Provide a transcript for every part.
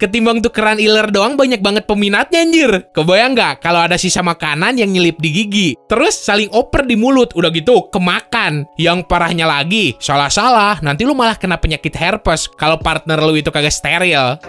Ketimbang tukeran iler doang banyak banget peminatnya anjir. Kebayang nggak kalau ada sisa makanan yang nyelip di gigi? Terus saling oper di mulut, udah gitu kemakan. Yang parahnya lagi, salah-salah, nanti lu malah kena penyakit herpes kalau partner lu itu kagak steril.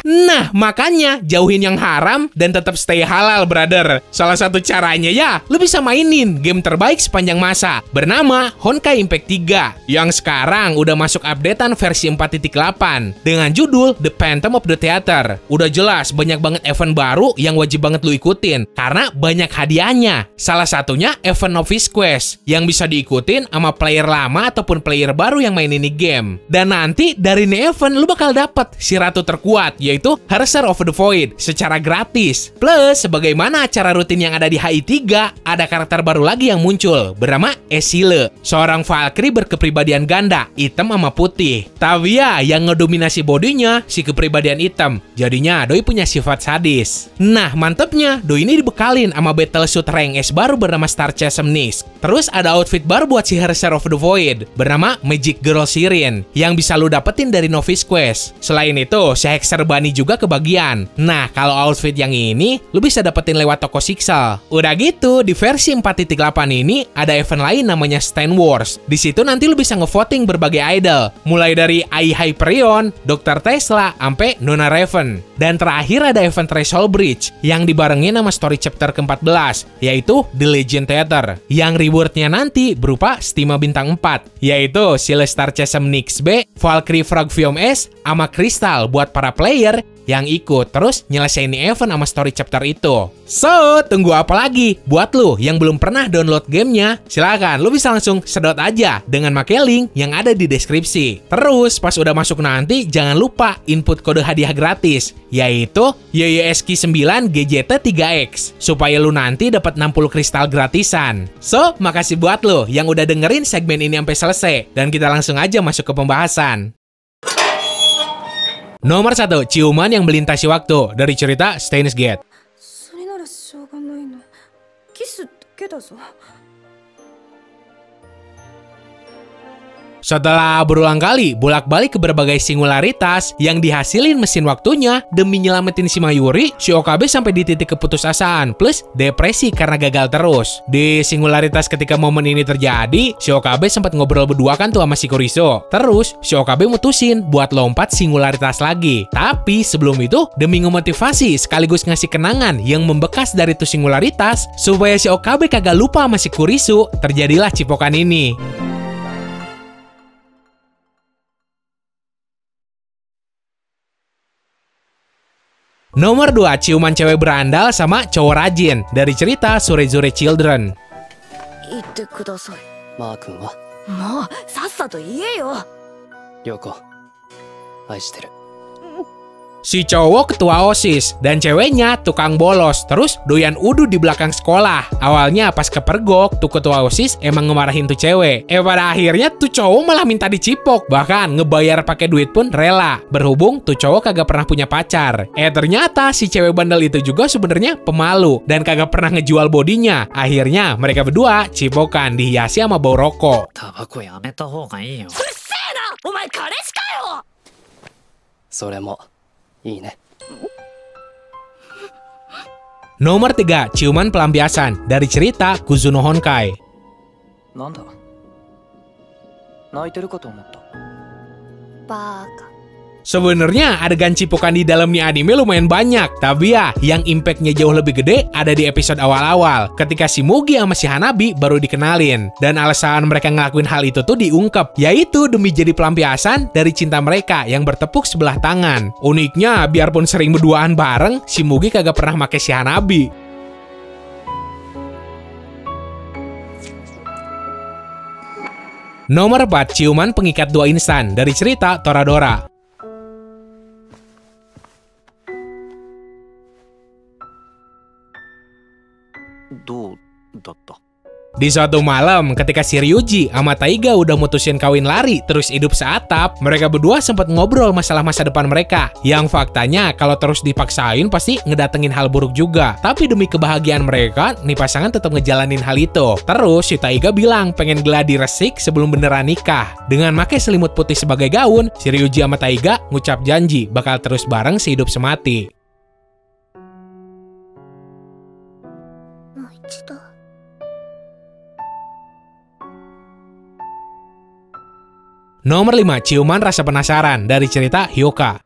Nah, makanya jauhin yang haram dan tetap stay halal, brother. Salah satu caranya ya, lu bisa mainin game terbaik sepanjang masa bernama Honkai Impact 3 yang sekarang udah masuk updatean versi 4.8 dengan judul The Phantom of the Theater. Udah jelas banyak banget event baru yang wajib banget lu ikutin karena banyak hadiahnya. Salah satunya event Novice Quest yang bisa diikutin sama player lama ataupun player baru yang main ini game. Dan nanti dari ini event lu bakal dapet si ratu terkuat yaitu Herser of the Void secara gratis. Plus, sebagaimana acara rutin yang ada di HI3, ada karakter baru lagi yang muncul bernama Esile, seorang Valkyrie berkepribadian ganda, hitam sama putih. Tapi ya, yang ngedominasi bodinya si kepribadian hitam. Jadinya doi punya sifat sadis. Nah, mantepnya doi ini dibekalin sama battle suit rank S baru bernama Star Chasm Nisk. Terus ada outfit baru buat si Herser of the Void bernama Magic Girl Sirin yang bisa lu dapetin dari Novice Quest. Selain itu, si Hexer Bunny juga kebagian. Nah, kalau outfit yang ini lu bisa dapetin lewat toko Sixel. Udah gitu, di versi 4.8 ini ada event lain namanya Stand Wars. Di situ nanti lu bisa ngevoting berbagai idol, mulai dari Ai Hyperion, Dr. Tesla, sampai Nona Raven. Dan terakhir ada event Threshold Bridge yang dibarengin sama story chapter ke-14, yaitu The Legend Theater. Yang rewardnya nanti berupa Stima bintang 4, yaitu Star Chasm Nyx B, Valkyrie Fragvium S, sama Crystal buat para player yang ikut terus nyelesain event sama story chapter itu. So, tunggu apa lagi? Buat lu yang belum pernah download gamenya, silakan lu bisa langsung sedot aja dengan pakai link yang ada di deskripsi. Terus pas udah masuk nanti jangan lupa input kode hadiah gratis, yaitu YYSK9GJT3X supaya lu nanti dapat 60 kristal gratisan. So, makasih buat lu yang udah dengerin segmen ini sampai selesai dan kita langsung aja masuk ke pembahasan. Nomor 1, ciuman yang melintasi waktu dari cerita Steins Gate. Setelah berulang kali bolak-balik ke berbagai singularitas yang dihasilin mesin waktunya demi nyelamatin si Mayuri, si Okabe sampai di titik keputusasaan plus depresi karena gagal terus. Di singularitas ketika momen ini terjadi, si Okabe sempat ngobrol berdua kan tuh sama si Kuriso. Terus, si Okabe mutusin buat lompat singularitas lagi. Tapi sebelum itu, demi ngemotivasi sekaligus ngasih kenangan yang membekas dari tuh singularitas, supaya si Okabe kagak lupa sama si Kuriso, terjadilah cipokan ini. Nomor 2, ciuman cewek berandal sama cowok rajin dari cerita Surezure Children. Si cowok ketua OSIS dan ceweknya tukang bolos, terus doyan udu di belakang sekolah. Awalnya pas kepergok, tuh ketua OSIS emang ngemarahin tuh cewek. Pada akhirnya tuh cowok malah minta dicipok, bahkan ngebayar pakai duit pun rela. Berhubung tuh cowok kagak pernah punya pacar. Ternyata si cewek bandel itu juga sebenarnya pemalu dan kagak pernah ngejual bodinya. Akhirnya mereka berdua cipokan dihiasi sama bau rokok. Nomor 3, ciuman pelampiasan dari cerita Kuzuno Honkai. Sebenarnya adegan cipokan di dalam nih anime lumayan banyak, tapi ya yang impactnya jauh lebih gede ada di episode awal-awal ketika si Mugi sama si Hanabi baru dikenalin. Dan alasan mereka ngelakuin hal itu tuh diungkap, yaitu demi jadi pelampiasan dari cinta mereka yang bertepuk sebelah tangan. Uniknya, biarpun sering berduaan bareng, si Mugi kagak pernah make si Hanabi. Nomor 4, ciuman pengikat 2 instan dari cerita Toradora. Di suatu malam, ketika si Ryuji sama Taiga udah mutusin kawin lari terus hidup seatap, mereka berdua sempat ngobrol masalah masa depan mereka. Yang faktanya kalau terus dipaksain pasti ngedatengin hal buruk juga. Tapi demi kebahagiaan mereka, nih pasangan tetap ngejalanin hal itu. Terus si Taiga bilang pengen gladi resik sebelum beneran nikah. Dengan pakai selimut putih sebagai gaun, si Ryuji sama Taiga ngucap janji bakal terus bareng sehidup semati. Nomor 5, ciuman rasa penasaran dari cerita Hyoka.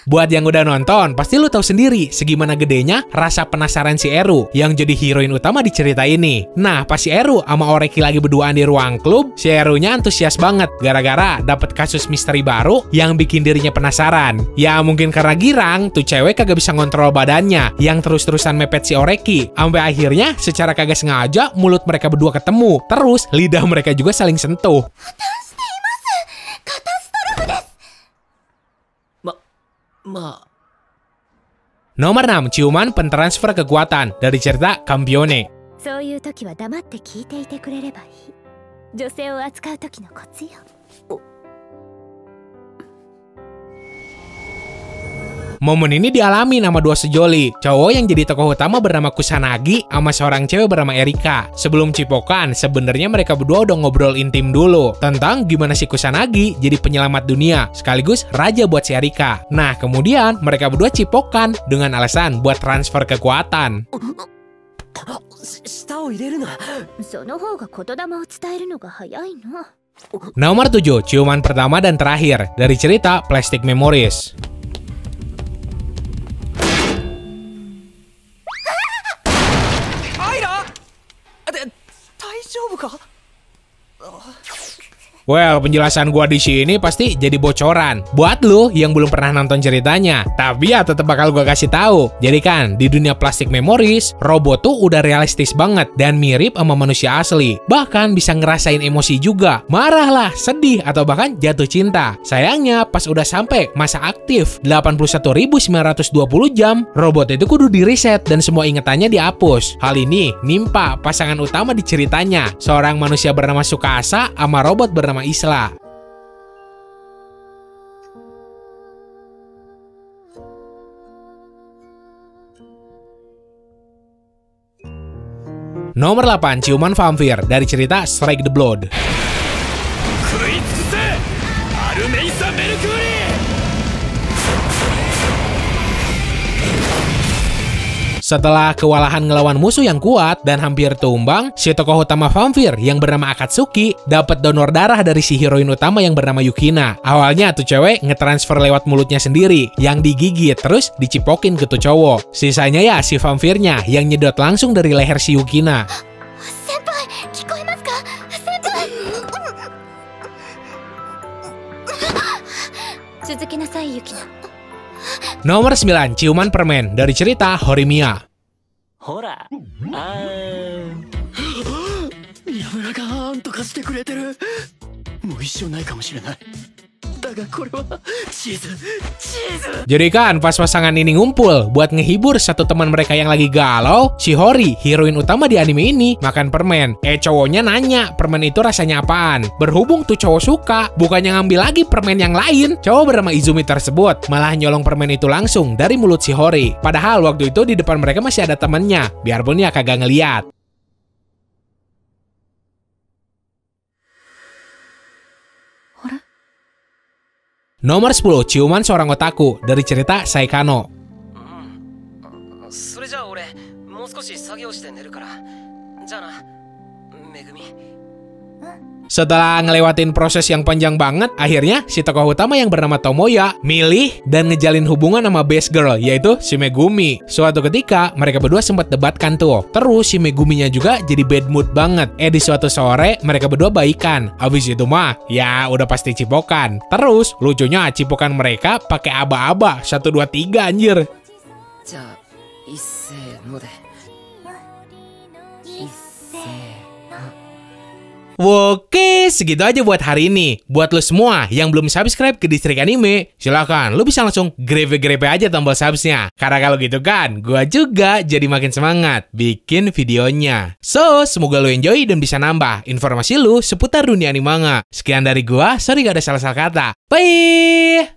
Buat yang udah nonton, pasti lu tahu sendiri segimana gedenya rasa penasaran si Eru yang jadi heroin utama di cerita ini. Nah, pas si Eru sama Oreki lagi berduaan di ruang klub, si Erunya antusias banget gara-gara dapet kasus misteri baru yang bikin dirinya penasaran. Ya mungkin karena girang, tuh cewek kagak bisa ngontrol badannya yang terus-terusan mepet si Oreki. Sampai akhirnya secara kagak sengaja mulut mereka berdua ketemu. Terus lidah mereka juga saling sentuh. Nomor 6, ciuman pentransfer kekuatan dari cerita Campione. Momen ini dialami sama dua sejoli, cowok yang jadi tokoh utama bernama Kusanagi sama seorang cewek bernama Erika. Sebelum cipokan, sebenarnya mereka berdua udah ngobrol intim dulu tentang gimana si Kusanagi jadi penyelamat dunia, sekaligus raja buat si Erika. Nah, kemudian mereka berdua cipokan dengan alasan buat transfer kekuatan. Nomor 7, ciuman pertama dan terakhir dari cerita Plastic Memories. Well, penjelasan gua di sini pasti jadi bocoran buat lu yang belum pernah nonton ceritanya. Tapi ya tetap bakal gua kasih tahu. Jadi kan di dunia Plastic Memories, robot tuh udah realistis banget dan mirip sama manusia asli. Bahkan bisa ngerasain emosi juga, marah lah, sedih atau bahkan jatuh cinta. Sayangnya pas udah sampai masa aktif 81.920 jam, robot itu kudu di reset dan semua ingetannya dihapus. Hal ini nimpa pasangan utama di ceritanya, seorang manusia bernama Tsukasa sama robot bernama Isla. Nomor 8, ciuman vampir dari cerita Strike the Blood. Setelah kewalahan ngelawan musuh yang kuat dan hampir tumbang, si tokoh utama vampir yang bernama Akatsuki dapat donor darah dari si heroin utama yang bernama Yukina. Awalnya tuh cewek ngetransfer lewat mulutnya sendiri, yang digigit terus dicipokin ke tuh cowok. Sisanya ya si vampirnya yang nyedot langsung dari leher si Yukina. Senpai, kikoemasu ka? Senpai. Tsuzuki nasai, Yukina. Nomor 9, ciuman permen dari cerita Horimiya. Hora. Jadi kan pas pasangan ini ngumpul buat ngehibur satu teman mereka yang lagi galau, si Hori, heroin utama di anime ini, makan permen. Cowoknya nanya permen itu rasanya apaan. Berhubung tuh cowok suka, bukannya ngambil lagi permen yang lain, cowok bernama Izumi tersebut malah nyolong permen itu langsung dari mulut si Hori. Padahal waktu itu di depan mereka masih ada temennya, biarpun ya kagak ngeliat. Nomor 10, ciuman seorang otaku dari cerita Saikano. Setelah ngelewatin proses yang panjang banget, akhirnya si tokoh utama yang bernama Tomoya milih dan ngejalin hubungan sama best girl, yaitu si Megumi. Suatu ketika, mereka berdua sempat debatkan tuh. Terus si Meguminya juga jadi bad mood banget. Di suatu sore, mereka berdua baikan. Abis itu mah, ya udah pasti cipokan. Terus, lucunya cipokan mereka pakai aba-aba. 1, 2, 3 anjir. Oke, segitu aja buat hari ini. Buat lo semua yang belum subscribe ke Distrik Anime, silakan lo bisa langsung grepe-grepe aja tombol subsnya. Karena kalau gitu kan, gua juga jadi makin semangat bikin videonya. So, semoga lo enjoy dan bisa nambah informasi lo seputar dunia anime manga. Sekian dari gua, sorry gak ada salah-salah kata. Bye!